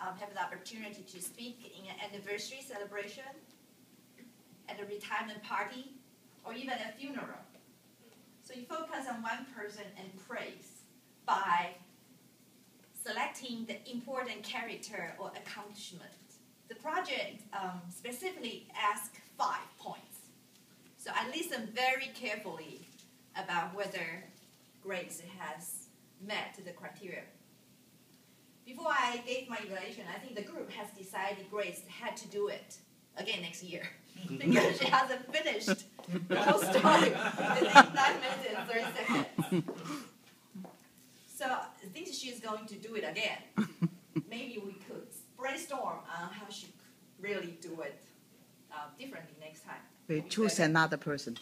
have the opportunity to speak in an anniversary celebration, at a retirement party, or even a funeral. So you focus on one person and praise by selecting the important character or accomplishment. The project specifically asks 5 points. So I listen very carefully about whether Grace has met the criteria. Before I gave my evaluation, I think the group has decided Grace had to do it again next year because she hasn't finished the whole story in 9 minutes and 30 seconds. So I think she's going to do it again. Maybe we could brainstorm on how she could really do it differently next time. We choose another person.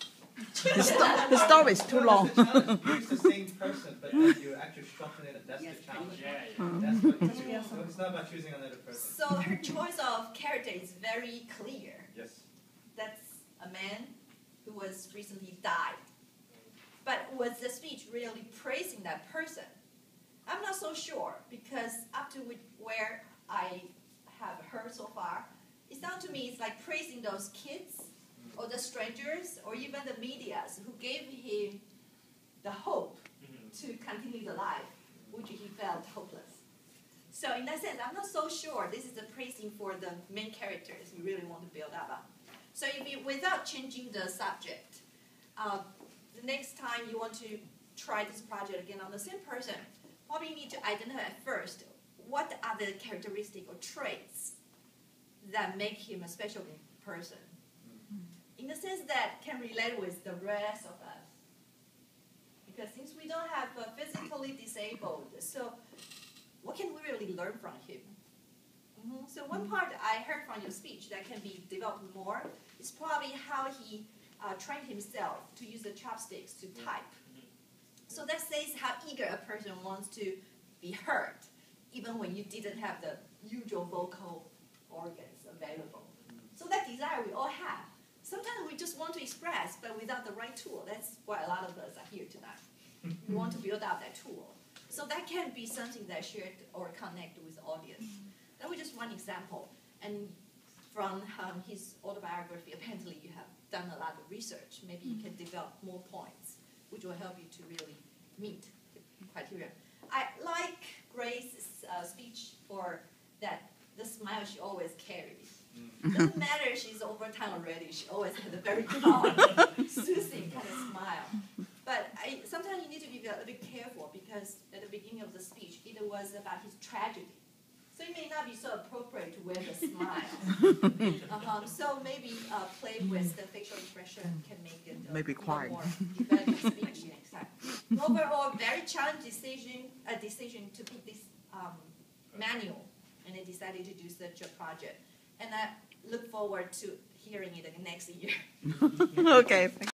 The story is too long. Use the same person, but then you actually shorten it. That's the challenge. That's what you do. So it's not about choosing another person. So her choice of character is very clear. Yes. That's a man who was recently died. But was the speech really praising that person? I'm not so sure, because up to where I have heard so far, it sounds to me it's like praising those kids or the strangers or even the media who gave him the hope to continue the life, which he felt hopeless. So in that sense, I'm not so sure this is the praising for the main characters you really want to build up on. So if you, without changing the subject, the next time you want to try this project again on the same person, probably need to identify at first what are the characteristics or traits that make him a special person, in the sense that can relate with the rest of us. Because since we don't have a physically disabled, so what can we really learn from him? So one part I heard from your speech that can be developed more is probably how he trained himself to use the chopsticks to type. So that says how eager a person wants to be heard, even when you didn't have the usual vocal organs available. So that desire we all have. Sometimes we just want to express, but without the right tool. That's why a lot of us are here tonight. We want to build out that tool. So that can be something that shared or connect with the audience. That was just one example. And from his autobiography, apparently you have done a lot of research. Maybe you can develop more points, which will help you to really meet the criteria. I like Grace's speech for that the smile she always carries. Doesn't matter if she's over time already, she always had a very calm, soothing kind of smile. But sometimes you need to be a bit careful because at the beginning of the speech, it was about his tragedy. So it may not be so appropriate to wear the smile. So maybe play with the facial expression can make it maybe quiet. More effective speech next time. Overall, very challenging decision to pick this manual, and I decided to do such a project. And I look forward to hearing it next year. Okay.